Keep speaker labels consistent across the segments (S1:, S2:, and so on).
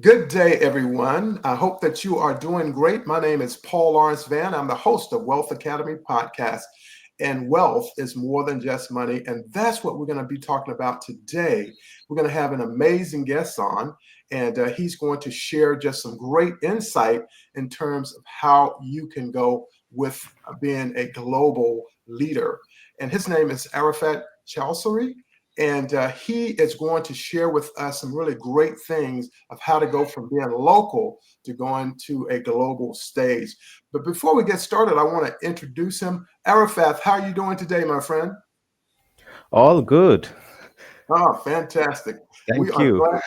S1: Good day, everyone. I hope that you are doing great. My name is Paul Lawrence Vann. I'm the host of Wealth Academy podcast, and wealth is more than just money. And that's what we're going to be talking about today. We're going to have an amazing guest on, and he's going to share just some great insight in terms of how you can go with being a global leader. And his name is Arafath Cholassary. And he is going to share with us some really great things of how to go from being local to going to a global stage. But before we get started, I want to introduce him. Arafath, how are you doing today, my friend?
S2: All good.
S1: Oh, fantastic. We
S2: Thank
S1: are
S2: you.
S1: glad.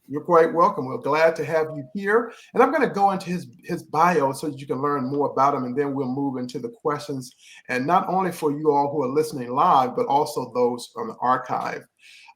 S1: You're quite welcome. We're glad to have you here. And I'm going to go into his bio so that you can learn more about him, and then we'll move into the questions. And not only for you all who are listening live, but also those on the archive.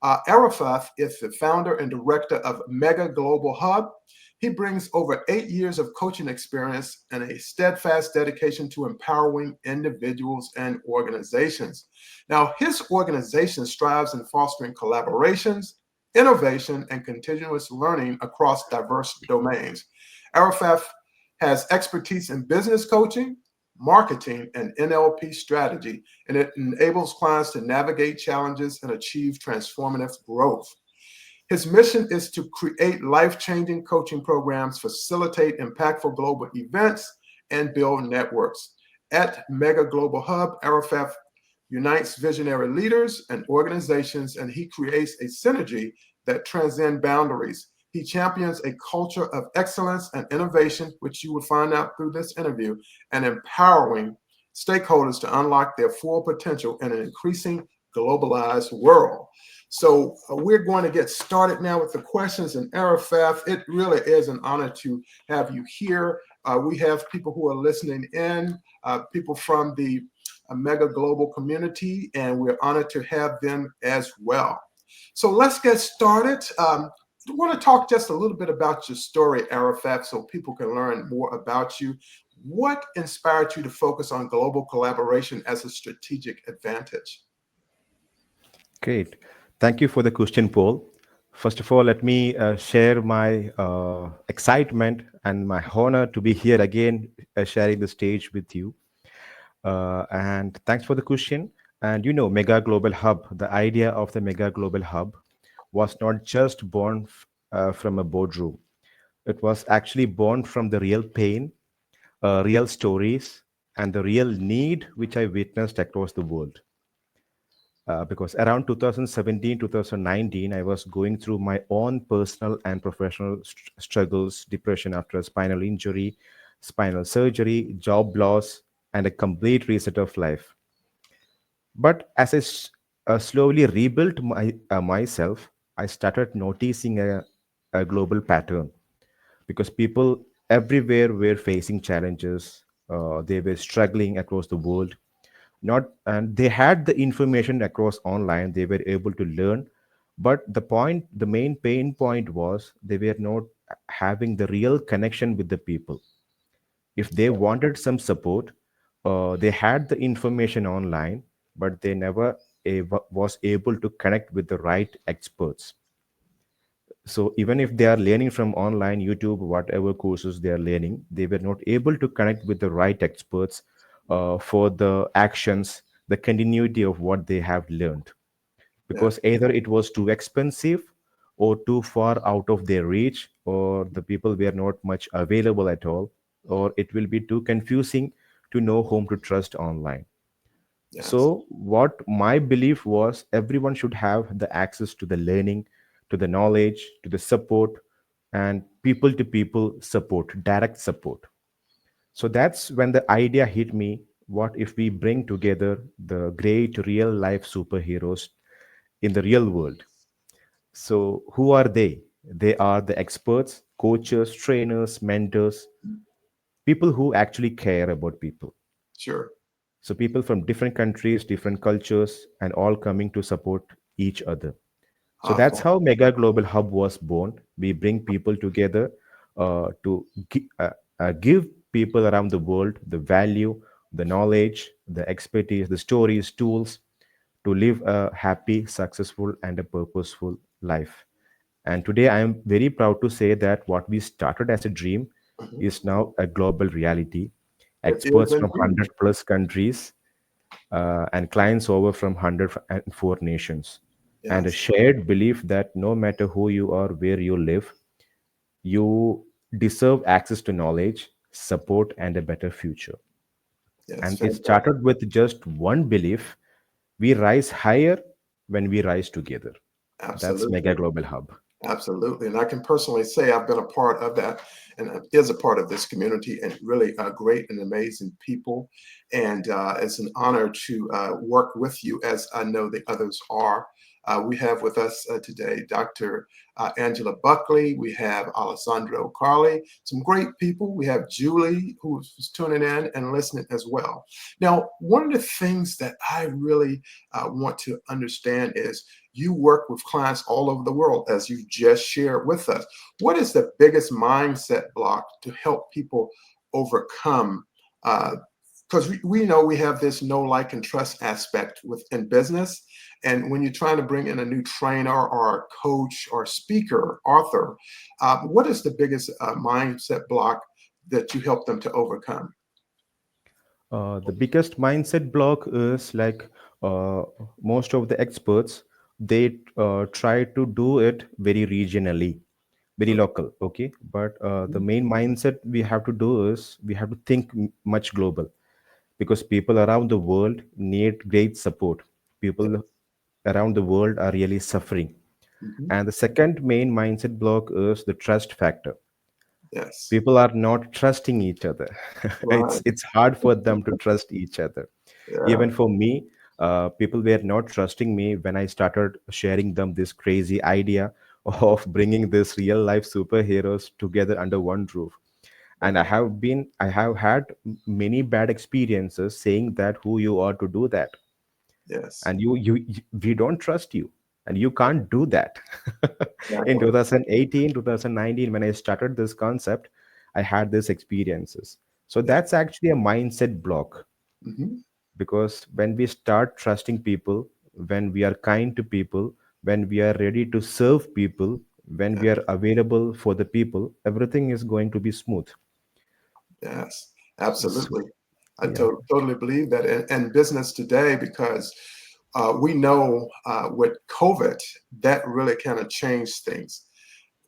S1: Arafath is the founder and director of Mega Global Hub. He brings over 8 years of coaching experience and a steadfast dedication to empowering individuals and organizations. Now, his organization strives in fostering collaborations, innovation, and continuous learning across diverse domains. Arafath has expertise in business coaching, marketing, and NLP strategy, and it enables clients to navigate challenges and achieve transformative growth. His mission is to create life changing coaching programs, facilitate impactful global events, and build networks. At Mega Global Hub, Arafath unites visionary leaders and organizations, and he creates a synergy that transcends boundaries. He champions a culture of excellence and innovation, which you will find out through this interview, and empowering stakeholders to unlock their full potential in an increasing globalized world. So we're going to get started now with the questions. And Arafath, it really is an honor to have you here. We have people who are listening in, people from the Mega Global community, and we're honored to have them as well. So let's get started. I want to talk just a little bit about your story, Arafath, so people can learn more about you. What inspired you to focus on global collaboration as a strategic advantage?
S2: Great. Thank you for the question, Paul. First of all, let me share my excitement and my honor to be here again, sharing the stage with you. And thanks for the question. And Mega Global Hub, the idea of the Mega Global Hub was not just born from a boardroom. It was actually born from the real pain, real stories, and the real need which I witnessed across the world. Because around 2017, 2019, I was going through my own personal and professional struggles, depression after a spinal injury, spinal surgery, job loss, and a complete reset of life. But as I slowly rebuilt myself, I started noticing a global pattern because people everywhere were facing challenges. They were struggling across the world, not and they had the information across online. They were able to learn, but the main pain point was they were not having the real connection with the people. If they wanted some support, they had the information online, but they never was able to connect with the right experts. So even if they are learning from online youtube, whatever courses they are learning, they were not able to connect with the right experts for the actions, the continuity of what they have learned,
S1: Yeah,
S2: because either it was too expensive or too far out of their reach, or the people were not much available at all, or it will be too confusing to know whom to trust online.
S1: yes,
S2: So, what my belief was, everyone should have the access to the learning, to the knowledge, to the support, and people to people support, direct support. So, that's when the idea hit me. What if we bring together the great real life superheroes in the real world? So, who are they? They are the experts, coaches, trainers, mentors, people who actually care about people.
S1: sure.
S2: So people from different countries, different cultures, and all coming to support each other. So that's
S1: Awesome.
S2: how Mega Global Hub was born. We bring people together to give people around the world the value, the knowledge, the expertise, the stories, tools to live a happy, successful, and a purposeful life. And today I am very proud to say that what we started as a dream
S1: Mhm.
S2: is now a global reality.
S1: It is
S2: Experts from
S1: indeed.
S2: 100 plus countries and clients over from 104 nations. And a
S1: Yes,
S2: shared belief that no matter who you are, where you live, you deserve access to knowledge, support, and a better future.
S1: yes,
S2: And it
S1: fantastic.
S2: started with just one belief: we rise higher when we rise together. That's Mega
S1: Absolutely.
S2: Global Hub.
S1: Absolutely. And I can personally say I've been a part of that and is a part of this community and really great and amazing people. And it's an honor to work with you as I know the others are. We have with us today Dr. Angela Buckley. We have Alessandro Carli, some great people. We have Julie who's tuning in and listening as well. Now, one of the things that I really want to understand is you work with clients all over the world, as you just shared with us. What is the biggest mindset block to help people overcome? Because we know we have this know, like, and trust aspect within business. And when you're trying to bring in a new trainer or a coach or speaker, author, what is the biggest mindset block that you help them to overcome?
S2: The biggest mindset block is like uh, most of the experts, they try to do it very regionally, very local. Okay, but the
S1: Mhm.
S2: main mindset we have to do is we have to think much global, because people around the world need great support.
S1: Yeah.
S2: People around the world are really suffering.
S1: Mhm.
S2: And the second main mindset block is the trust factor.
S1: Yes.
S2: People are not trusting each other.
S1: Right.
S2: It's hard for them to trust each other.
S1: Yeah.
S2: Even for me, people were not trusting me when I started sharing them this crazy idea of bringing this real life superheroes together under one roof. And
S1: Wow.
S2: I have had many bad experiences saying that who you are to do that,
S1: Yes.
S2: and we don't trust you, and you can't do that. In
S1: Exactly.
S2: 2018, 2019, when I started this concept, I had these experiences. So
S1: Yeah.
S2: that's actually a mindset block,
S1: Mhm.
S2: because when we start trusting people, when we are kind to people, when we are ready to serve people, when we are available for the people, everything is going to be smooth.
S1: Yes,
S2: So,
S1: absolutely. I
S2: yeah.
S1: totally believe that. And business today, because we know with COVID, that really kind of changed things.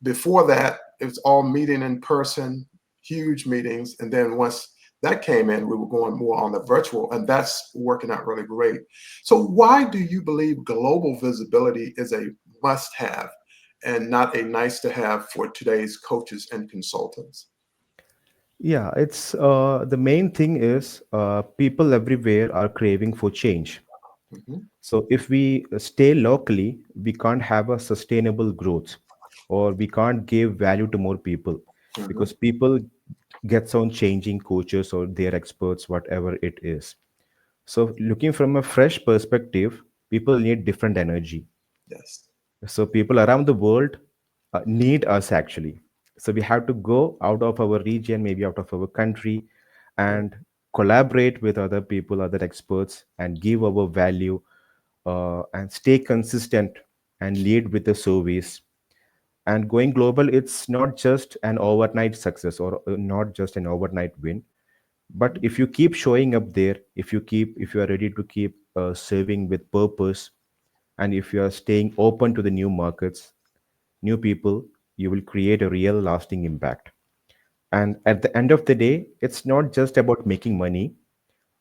S1: Before that, it was all meeting in person, huge meetings. And then once that came in, we were going more on the virtual, and that's working out really great. So, why do you believe global visibility is a must have and not a nice to have for today's coaches and consultants?
S2: Yeah, it's the main thing is people everywhere are craving for change.
S1: Mhm.
S2: So if we stay locally, we can't have a sustainable growth, or we can't give value to more people,
S1: Mhm.
S2: because people gets on changing coaches or their experts, whatever it is. So looking from a fresh perspective, people need different energy.
S1: Yes.
S2: So people around the world need us actually. So we have to go out of our region, maybe out of our country,
S1: Yeah.
S2: and collaborate with other people, other experts, and give our value, and stay consistent and lead with the service. And going global, it's not just an overnight success, or not just an overnight win. But if you keep showing up there, if you are ready to keep serving with purpose, and if you are staying open to the new markets, new people, you will create a real lasting impact. And at the end of the day, it's not just about making money.
S1: Right.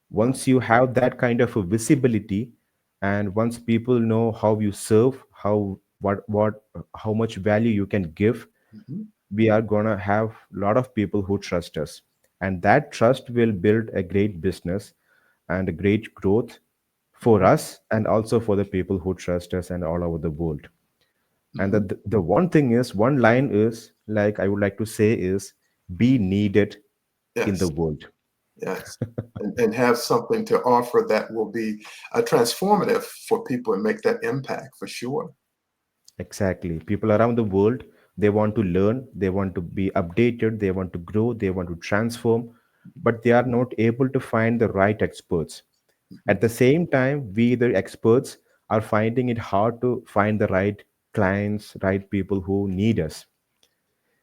S2: Once you have that kind of a visibility, and once people know how you serve, how much value you can give,
S1: Mhm.
S2: we are going to have a lot of people who trust us, and that trust will build a great business and a great growth for
S1: Mhm.
S2: us, and also for the people who trust us and all over the world. And
S1: Mhm.
S2: the one thing is, one line is like I would like to say is, be needed in the
S1: Yes.
S2: world.
S1: Yes. And have something to offer that will be transformative for people and make that impact for sure.
S2: Exactly. People around the world, they want to learn, they want to be updated, they want to grow, they want to transform, but they are not able to find the right experts.
S1: Mhm.
S2: At the same time, we, the experts, are finding it hard to find the right clients, right people who need us.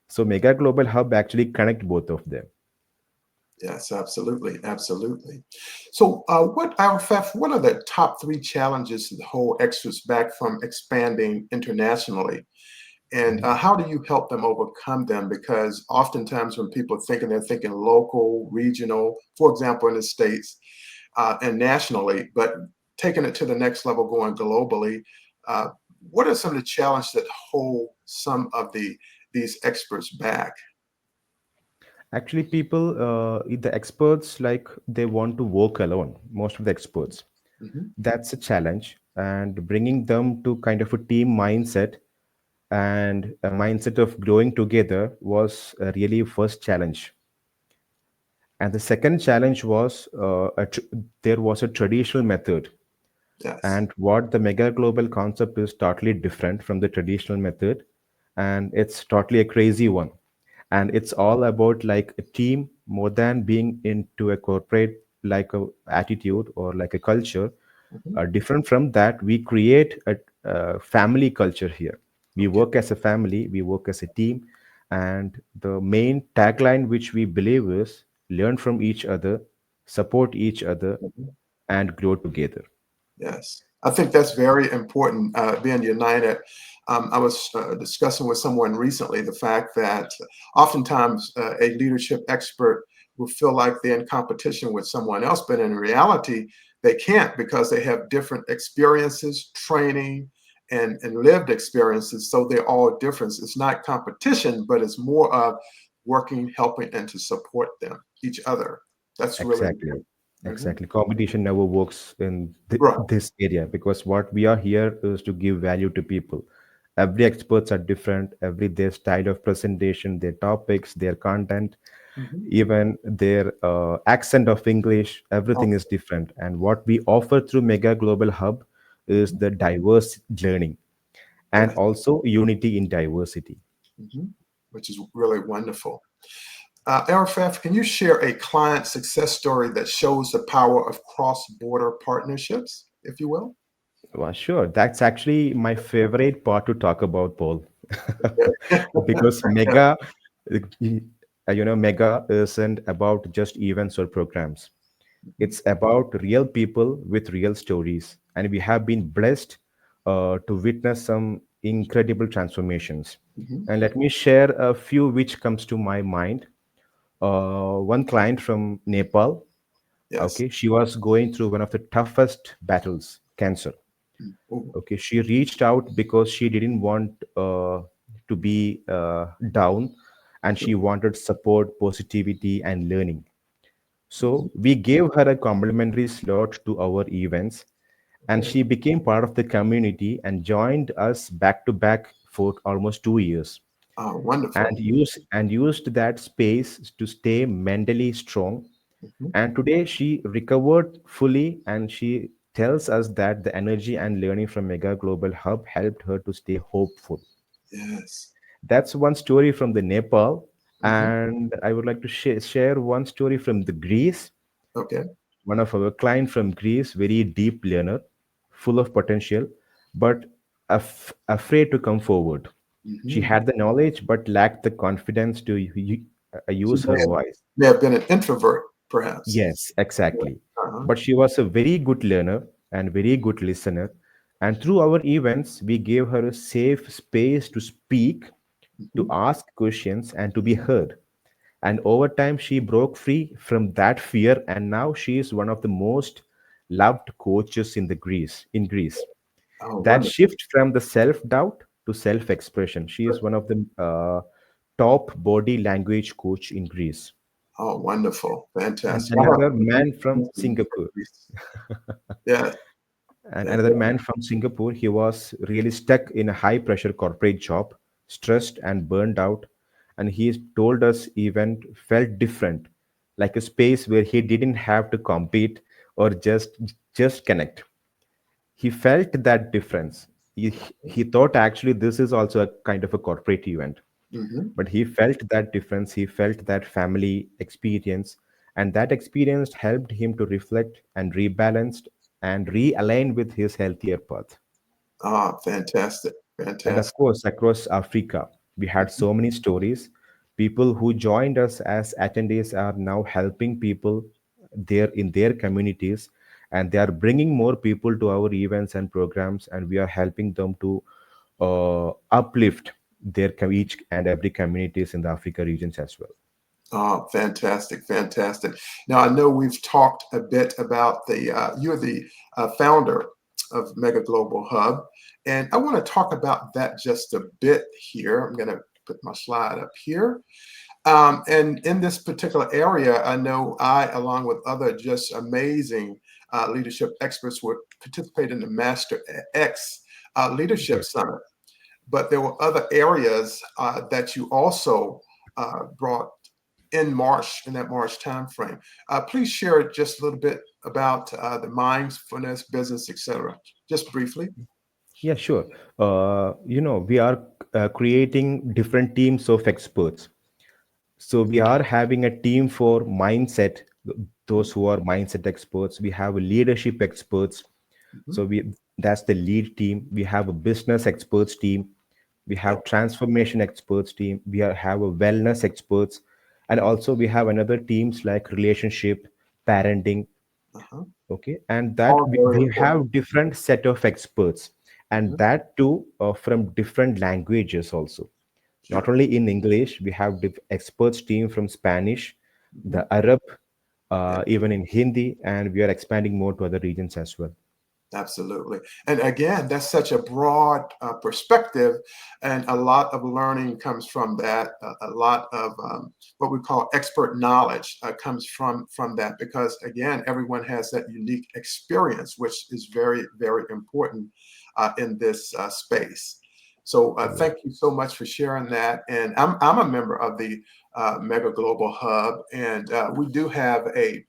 S2: So Mega Global Hub actually connect both of them.
S1: Yes, absolutely, absolutely. So, what are the top three challenges that hold experts back from expanding internationally? And
S2: Mhm.
S1: how do you help them overcome them? Because oftentimes when people are thinking, they're thinking local, regional, for example, in the States and nationally, but taking it to the next level, going globally. Uh, what are some of the challenges that hold some of these experts back?
S2: Actually, people, the experts, like they want to work alone. Most of the experts,
S1: Hmm.
S2: that's a challenge, and bringing them to kind of a team mindset and a mindset of growing together was really first challenge. And the second challenge was there was a traditional method,
S1: Yes.
S2: and what the mega global concept is totally different from the traditional method, and it's totally a crazy one, and it's all about like a team more than being into a corporate like a attitude or like a culture.
S1: Hmm.
S2: Different from that, we create a family culture here. We
S1: Okay.
S2: work as a family, we work as a team, and the main tagline which we believe is learn from each other, support each other,
S1: Mhm.
S2: and grow together.
S1: Yes, I think that's very important, being united. I was discussing with someone recently the fact that oftentimes a leadership expert will feel like they're in competition with someone else, but in reality, they can't because they have different experiences, training, and lived experiences. So they're all different. It's not competition, but it's more of working, helping, and to support them, each other. That's really
S2: Exactly.
S1: important. Mhm.
S2: Exactly. Competition never works in
S1: Right.
S2: this area, because what we are here is to give value to people. Every experts are different. Every their style of presentation, their topics, their content,
S1: Mhm.
S2: even their accent of English,
S1: Oh,
S2: everything is different. And what we offer through Mega Global Hub is
S1: mhm.
S2: the diverse learning and
S1: Yes.
S2: also unity in diversity.
S1: Mhm. Which is really wonderful. Arafath, can you share a client success story that shows the power of cross-border partnerships, if you will?
S2: Well, sure. That's actually my favorite part to talk about, Paul.
S1: Okay.
S2: Because
S1: Yeah.
S2: Mega, Mega isn't about just events or programs.
S1: Mhm.
S2: It's about real people with real stories. And we have been blessed to witness some incredible transformations.
S1: Mhm.
S2: And let me share a few which comes to my mind. One client from Nepal,
S1: Yes.
S2: okay, she was going through one of the toughest battles, cancer.
S1: Mm. Ooh.
S2: Okay, she reached out because she didn't want to be down, and she wanted support, positivity, and learning.
S1: Mhm.
S2: So we gave her a complimentary slot to our events, and
S1: Okay.
S2: she became part of the community and joined us back to back for almost 2 years,
S1: Oh, wonderful.
S2: and used that space to stay mentally strong.
S1: Mhm.
S2: And today she recovered fully, and she tells us that the energy and learning from Mega Global Hub helped her to stay hopeful.
S1: Yes.
S2: That's one story from the Nepal.
S1: Mhm.
S2: And I would like to share one story from the Greece.
S1: Okay.
S2: One of our client from Greece, very deep learner, full of potential, but afraid to come forward. She
S1: Mhm.
S2: had the knowledge but lacked the confidence to
S1: She
S2: use her voice.
S1: may have been an introvert, perhaps.
S2: Yes, exactly.
S1: Uh-huh.
S2: But she was a very good learner and very good listener. And through our events, we gave her a safe space to speak, to
S1: Mhm.
S2: ask questions, and to be heard. And over time, she broke free from that fear, and now she is one of the most loved coaches in Greece.
S1: Oh,
S2: That
S1: wonderful.
S2: shift from the self-doubt to self-expression. She is one of the top body language coach in Greece.
S1: Oh, wonderful.
S2: And
S1: Fantastic. I
S2: another
S1: have
S2: man from Singapore.
S1: yes.
S2: And
S1: Yeah.
S2: another man from Singapore, he was really stuck in a high pressure corporate job, stressed and burned out. And he told us event felt different, like a space where he didn't have to compete or just connect. He felt that difference. He thought actually this is also a kind of a corporate event,
S1: Mhm.
S2: but he felt that difference. He felt that family experience, and that experience helped him to reflect and rebalance and realign with his healthier path.
S1: Ah, fantastic.
S2: And of
S1: Fantastic.
S2: course, across Africa, we had
S1: Mhm.
S2: so many stories. People who joined us as attendees are now helping people there in their communities, and they are bringing more people to our events and programs, and we are helping them to uplift each and every communities in the Africa regions as well.
S1: Oh, fantastic, fantastic. Now, I know we've talked a bit about you're the founder of Mega Global Hub, and I want to talk about that just a bit here. I'm going to put my slide up here. And in this particular area, I know I, along with other just amazing leadership experts, would participate in the Master X Leadership
S2: Yes.
S1: Summit. But there were other areas that you also brought in March, in that March timeframe. Please share just a little bit about the mindfulness business, etc. Just briefly.
S2: Yeah, sure. We are creating different teams of experts. So we are having a team for mindset, those who are mindset experts. We have leadership experts.
S1: Mhm.
S2: So we that's the lead team. We have a business experts team. We
S1: Yeah.
S2: have transformation experts team. Have a wellness experts, and also we have another teams like relationship, parenting.
S1: Uh-huh.
S2: Okay, and that
S1: All very
S2: we
S1: important.
S2: have different set of experts, and
S1: Mhm.
S2: that too from different languages also. Not
S1: Sure.
S2: only in English, we have experts team from Spanish,
S1: Mhm.
S2: the Arab,
S1: Yeah.
S2: even in Hindi, and we are expanding more to other regions as well.
S1: Absolutely. And again, that's such a broad perspective, and a lot of learning comes from that. A lot of what we call expert knowledge comes from that, because again, everyone has that unique experience, which is very, very important in this space. So
S2: Yeah.
S1: thank you so much for sharing that. And I'm a member of the Mega Global Hub, and we do have a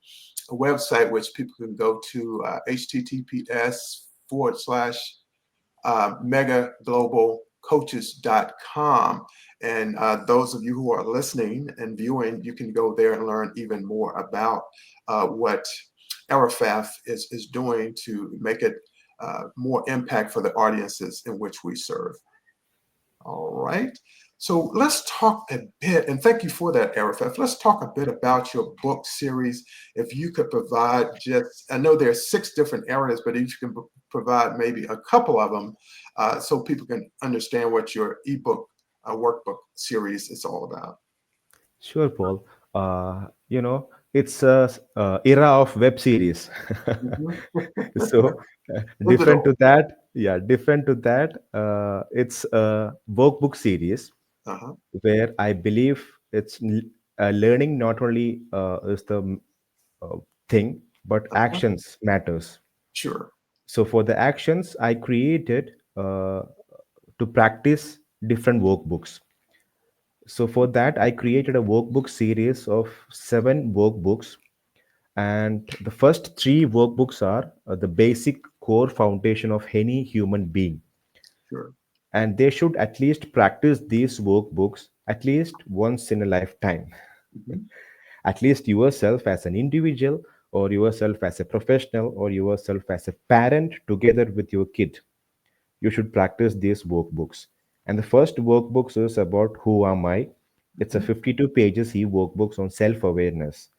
S1: website which people can go to, https:// megaglobalcoaches.com. And those of you who are listening and viewing, you can go there and learn even more about what Arafath is doing to make it more impact for the audiences in which we serve. All right. So let's talk a bit, and thank you for that, Arafath. Let's talk a bit about your book series. If you could provide just, I know there are 6 different areas, but if you can provide maybe a couple of them so people can understand what your ebook workbook series is all about.
S2: Sure, Paul. It's a era of web series.
S1: Mhm.
S2: So different
S1: Digital.
S2: to that, yeah, different to that. It's a workbook series
S1: Uh-huh.
S2: where I believe learning not only is the uh, thing, but
S1: Uh-huh.
S2: actions matters.
S1: Sure.
S2: So for the actions, I created to practice different workbooks. So for that, I created a workbook series of 7 workbooks, and the first 3 workbooks are the basic core foundation of any human being,
S1: Sure.
S2: and they should at least practice these workbooks at least once in a lifetime.
S1: Mhm.
S2: At least yourself as an individual, or yourself as a professional, or yourself as a parent together with your kid, you should practice these workbooks. And the first workbooks is about who am I. It's a
S1: Mhm.
S2: 52 pages e-workbooks on self-awareness,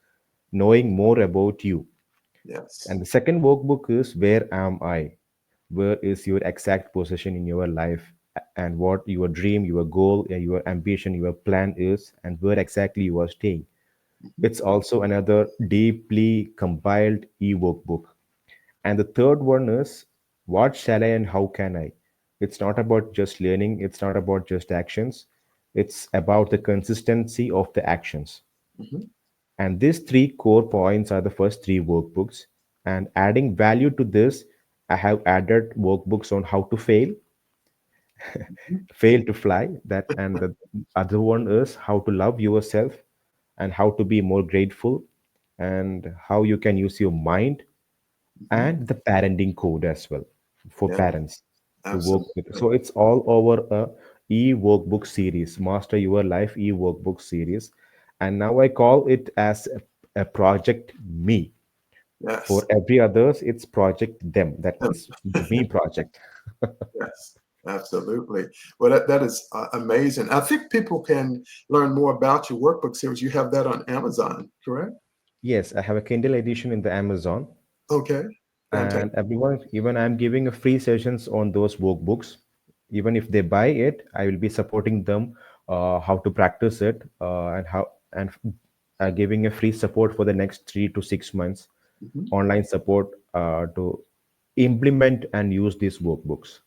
S2: knowing more about you.
S1: Yes.
S2: And the second workbook is where am I? Where is your exact position in your life, and what your dream, your goal, your ambition, your plan is, and where exactly you are staying.
S1: Mhm.
S2: It's also another deeply compiled e-workbook. And the third one is what shall I and how can I? It's not about just learning, it's not about just actions, it's about the consistency of the actions.
S1: Mhm.
S2: And these 3 core points are the first 3 workbooks. And adding value to this, I have added workbooks on how to
S1: Mhm.
S2: fail to fly. That, and the other one is how to love yourself, and how to be more grateful, and how you can use your mind,
S1: Mhm.
S2: and the parenting code as well for
S1: Yeah,
S2: parents to work with.
S1: absolutely.
S2: So it's all over a e-workbook series, Master Your Life e-workbook series. And now I call it as a project me. For
S1: Yes.
S2: every others, it's project them. That means the me project.
S1: Yes. Absolutely. Well, that is amazing. I think people can learn more about your workbook series. You have that on Amazon, correct?
S2: Yes, I have a Kindle edition in the Amazon,
S1: Okay. Fantastic.
S2: and everyone, even I'm giving a free sessions on those workbooks. Even if they buy it, I will be supporting them how to practice it and giving a free support for the next 3 to 6 months,
S1: Mhm.
S2: online support to implement and use these workbooks.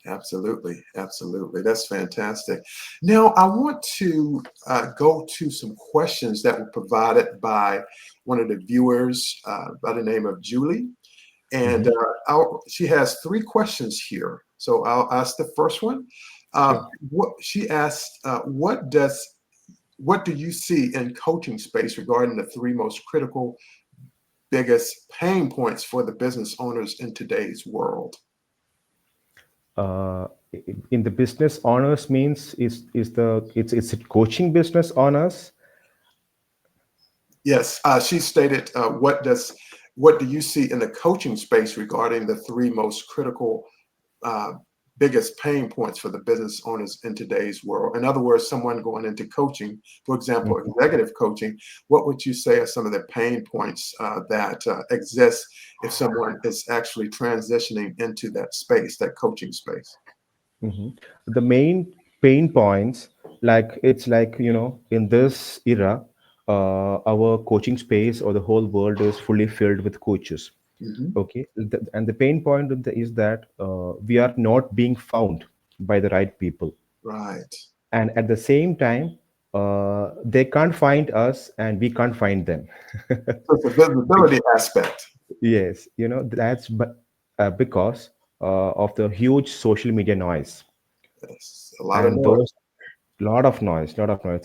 S1: Absolutely. Absolutely. That's fantastic. Now, I want to go to some questions that were provided by one of the viewers by the name of Julie. And
S2: Mhm.
S1: she has three questions here. So I'll ask the first one.
S2: Sure.
S1: What she asked, what do you see in coaching space regarding the three most critical, biggest pain points for the business owners in today's world?
S2: uh, in the business honors means is the it's it coaching business honors.
S1: Yes, she stated, what do you see in the coaching space regarding the three most critical, uh, biggest pain points for the business owners in today's world? In other words, someone going into coaching, for example,
S2: Mhm.
S1: executive coaching, what would you say are some of the pain points that exist if someone is actually transitioning into that space, that coaching space?
S2: Mhm. The main pain points, like it's like in this era, our coaching space or the whole world is fully filled with coaches.
S1: Hmm.
S2: Okay, and the pain point is that we are not being found by the right people,
S1: Right.
S2: and at the same time they can't find us and we can't find them.
S1: So it's a visibility aspect.
S2: Yes, that's because of the huge social media noise,
S1: Yes, a lot of
S2: and
S1: noise.
S2: those lot of noise.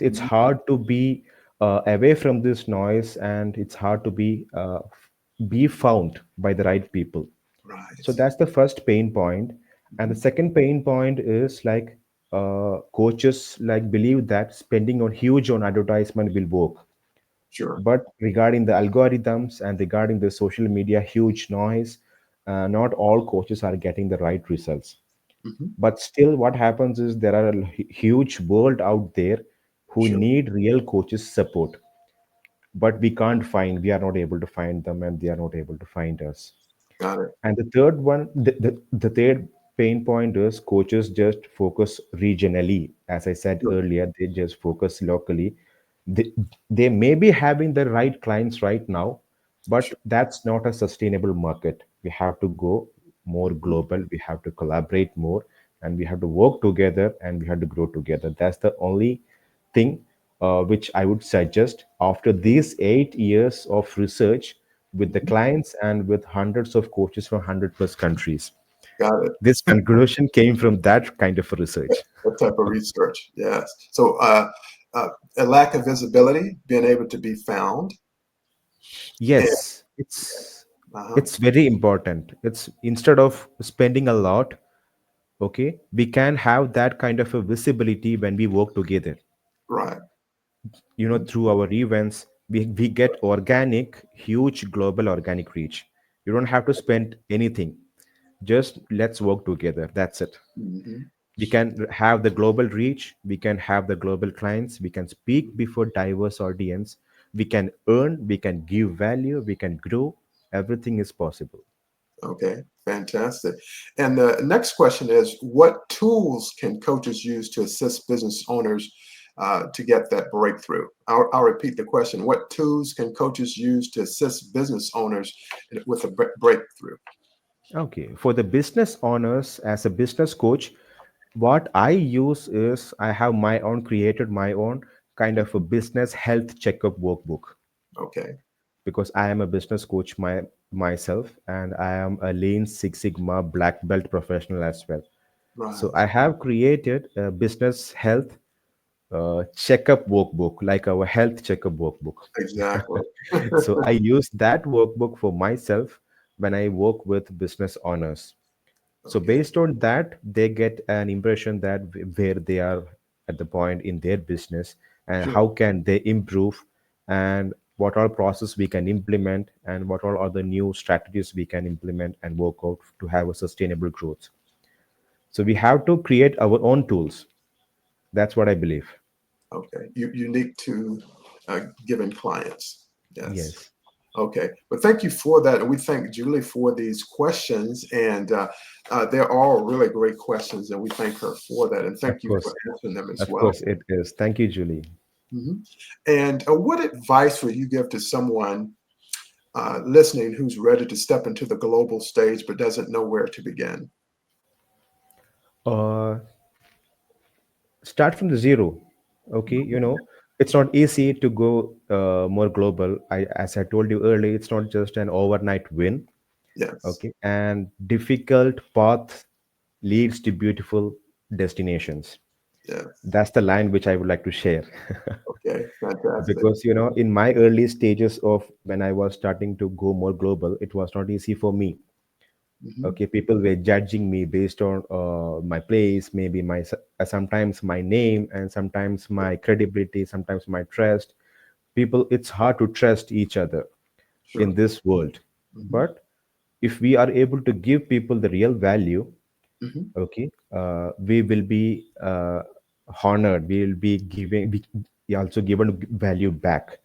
S2: It's
S1: Mhm.
S2: hard to be away from this noise, and it's hard to be found by the right people.
S1: Right.
S2: So that's the first pain point. And the
S1: Mhm.
S2: second pain point is like coaches like believe that spending on huge on advertisement will work,
S1: Sure.
S2: but regarding the algorithms and regarding the social media huge noise, not all coaches are getting the right results.
S1: Hmm.
S2: But still what happens is there are a huge world out there who
S1: Sure.
S2: need real coaches support, but we are not able to find them, and they are not able to find us.
S1: Got it.
S2: And the third one, the third pain point is coaches just focus regionally. As I said
S1: Sure.
S2: earlier, they just focus locally. They may be having the right clients right now, but
S1: Sure.
S2: that's not a sustainable market. We have to go more
S1: Mhm.
S2: global, we have to collaborate more, and we have to work together, and we have to grow together. That's the only thing which I would suggest after these 8 years of research with the
S1: Mhm.
S2: clients and with hundreds of coaches from 100 plus countries.
S1: Got it.
S2: This conclusion came from that kind of a research.
S1: That type of research. Yes. So uh, a lack of visibility, being able to be found. And
S2: Yes,
S1: uh-huh.
S2: it's very important. It's instead of spending a lot, okay, we can have that kind of a visibility when we work together.
S1: Right.
S2: Through our events, we get organic, huge global organic reach. You don't have to spend anything. Just let's work together. That's it.
S1: Hmm.
S2: We can have the global reach, we can have the global clients, we can speak before diverse audience, we can earn, we can give value, we can grow. Everything is possible.
S1: Okay. Fantastic. And the next question is, what tools can coaches use to assist business owners to get that breakthrough? I'll repeat the question. What tools can coaches use to assist business owners with a breakthrough?
S2: Okay, for the business owners, as a business coach, what I use is I have my own created my own kind of a business health checkup workbook,
S1: Okay.
S2: because I am a business coach myself, and I am a Lean Six Sigma black belt professional as well. So
S1: Right.
S2: I have created a business health checkup workbook, like our health checkup workbook.
S1: Exactly.
S2: So I use that workbook for myself when I work with business owners. So
S1: Okay.
S2: based on that, they get an impression that where they are at the point in their business, and
S1: Sure.
S2: how can they improve, and what all process we can implement, and what all other new strategies we can implement and work out to have a sustainable growth. So we have to create our own tools. That's what I believe.
S1: Okay. Unique to given clients. Yes.
S2: Yes,
S1: Okay. Well, thank you for that. And we thank Julie for these questions. And they're all really great questions. And we thank her for that. And
S2: of
S1: thank you for
S2: course.
S1: answering them as
S2: Of
S1: well.
S2: course it is. Thank you, Julie.
S1: Mhm. And what advice would you give to someone listening who's ready to step into the global stage but doesn't know where to begin?
S2: Uh, Start from the zero. Okay, it's not easy to go more global. As I told you earlier, it's not just an overnight win.
S1: Yes.
S2: Okay, and difficult path leads to beautiful destinations.
S1: Yes.
S2: That's the line which I would like to share.
S1: Okay. Fantastic.
S2: Because in my early stages of when I was starting to go more global, it was not easy for me.
S1: Hmm.
S2: Okay, people were judging me based on my place, maybe sometimes my name, and sometimes my credibility, sometimes my trust. People, it's hard to trust each other in
S1: Sure.
S2: this world.
S1: Hmm.
S2: But if we are able to give people the real value,
S1: Hmm.
S2: okay, we will be honored, we will be giving, we also given value back.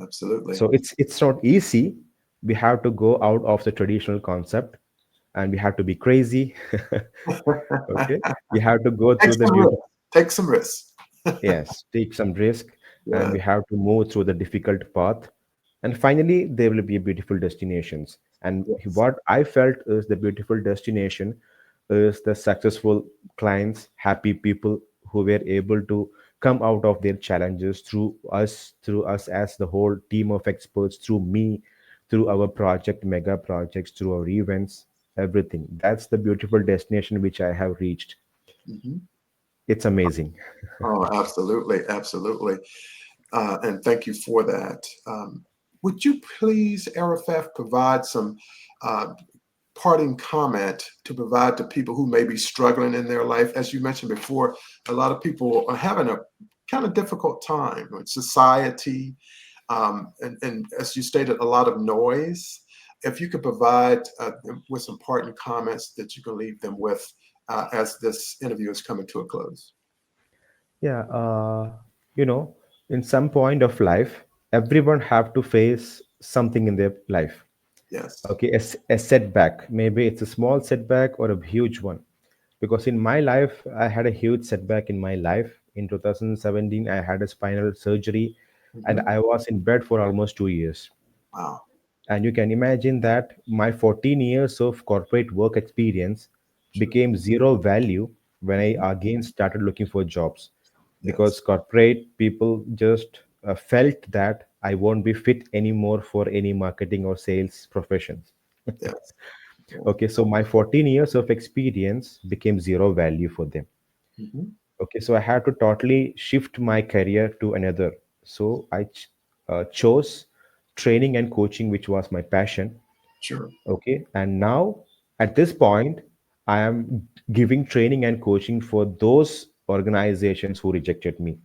S1: Absolutely.
S2: So it's not easy. We have to go out of the traditional concept, and we have to be crazy. Okay, we have to go
S1: Take
S2: through the
S1: some risks.
S2: beauty.
S1: Take some risks.
S2: Yes, take some risk, and
S1: Yeah.
S2: we have to move through the difficult path, and finally there will be beautiful destinations. And
S1: Yes.
S2: what I felt is the beautiful destination is the successful clients, happy people who were able to come out of their challenges through us as the whole team of experts, through me, through our project, mega projects, through our events, everything. That's the beautiful destination which I have reached.
S1: Hmm.
S2: It's amazing.
S1: Oh, absolutely. Absolutely. And thank you for that. Would you please, Arafath, provide some uh, parting comment to provide to people who may be struggling in their life? As you mentioned before, a lot of people are having a kind of difficult time with society, and as you stated, a lot of noise. If you could provide with some parting comments that you can leave them with as this interview is coming to a close.
S2: Yeah, you know, in some point of life, everyone have to face something in their life.
S1: Yes.
S2: Okay, a setback. Maybe it's a small setback or a huge one. Because in my life, I had a huge setback in my life. In 2017, I had a spinal surgery, and
S1: Hmm.
S2: I was in bed for almost 2 years.
S1: Wow.
S2: And you can imagine that my 14 years of corporate work experience
S1: Sure.
S2: became zero value when I
S1: Hmm.
S2: again started looking for jobs,
S1: Yes.
S2: because corporate people just felt that I won't be fit anymore for any marketing or sales professions.
S1: Yes. Yeah.
S2: Okay, so my 14 years of experience became zero value for them.
S1: Hmm.
S2: Okay, so I had to totally shift my career to another. So I chose training and coaching, which was my passion.
S1: Sure.
S2: Okay, and now at this point, I am giving training and coaching for those organizations who rejected me.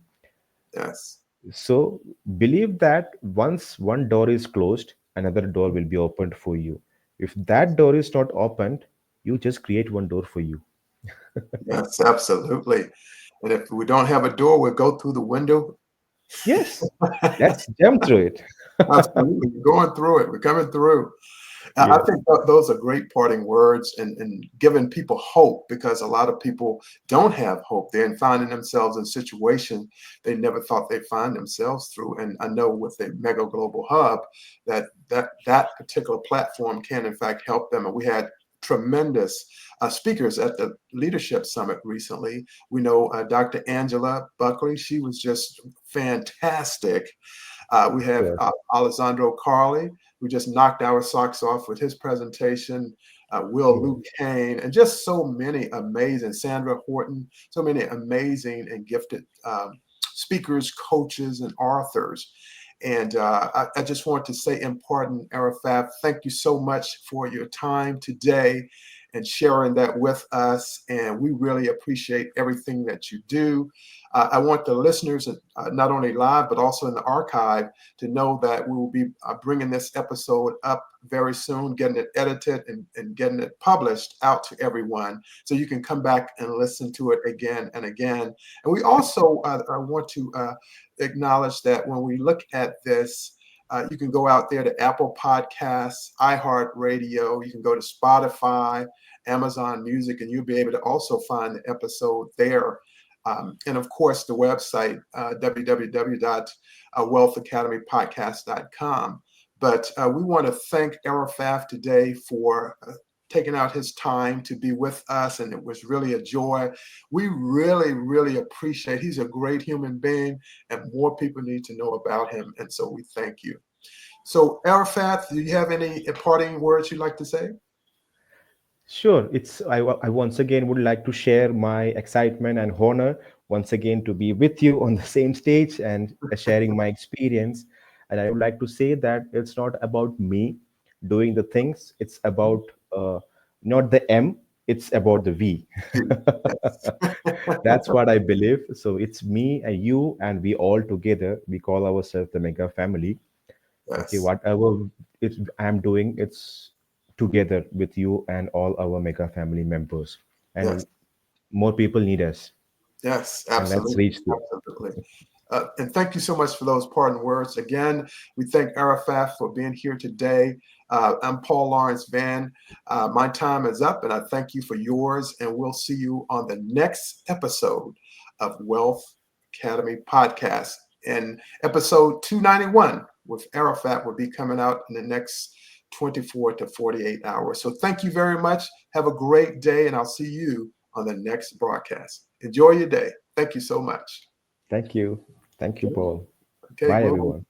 S1: Yes.
S2: So believe that once one door is closed, another door will be opened for you. If that door is not opened, you just create one door for you.
S1: Yes. Absolutely. And if we don't have a door, we'll go through the window.
S2: Yes, let's jump through it.
S1: Absolutely. We're going through it. We're coming through. I
S2: Yes,
S1: think those are great parting words and giving people hope, because a lot of people don't have hope. They're finding themselves in situations they never thought they'd find themselves through. And I know with the Mega Global Hub that particular platform can in fact help them. And we had tremendous speakers at the Leadership Summit recently. We know Dr. Angela Buckley. She was just fantastic. We have
S2: yes,
S1: Alessandro Carli, who just knocked our socks off with his presentation. Will
S2: yes,
S1: Luke Kane, and just so many amazing, Sandra Horton, so many amazing and gifted speakers, coaches, and authors. And I just want to say, in pardon, Arafath, thank you so much for your time today. and sharing that with us. And we really appreciate everything that you do. I want the listeners, not only live, but also in the archive, to know that we will be bringing this episode up very soon, getting it edited and getting it published out to everyone. So you can come back and listen to it again and again. And we also want to acknowledge that when we look at this, you can go out there to Apple Podcasts, iHeartRadio, you can go to Spotify, Amazon Music, and you'll be able to also find the episode there. And of course, the website, www.wealthacademypodcast.com. But we want to thank Arafath today for taking out his time to be with us, and it was really a joy. We really, really appreciate. He's a great human being, and more people need to know about him. And so we thank you. So, Arafath, do you have any parting words you'd like to say?
S2: Sure. I once again would like to share my excitement and honor once again to be with you on the same stage and sharing my experience. And I would like to say that it's not about me doing the things. It's about not the M. It's about the V.
S1: Yes.
S2: That's what I believe. So it's me and you and we all together. We call ourselves the mega family. Okay,
S1: Yes.
S2: whatever I'm doing, it's together with you and all our mega family members.
S1: Yes.
S2: And more people need us.
S1: Yes.
S2: And let's
S1: Absolutely.
S2: reach there.
S1: Absolutely. And thank you so much for those parting words. Again, we thank Arafath for being here today. I'm Paul Lawrence Vann. My time is up, and I thank you for yours. And we'll see you on the next episode of Wealth Academy Podcast. And episode 291 with Arafath will be coming out in the next 24 to 48 hours. So thank you very much. Have a great day, and I'll see you on the next broadcast. Enjoy your day. Thank you so much.
S2: Thank you. Thank you, Paul.
S1: Okay,
S2: Bye,
S1: well,
S2: everyone.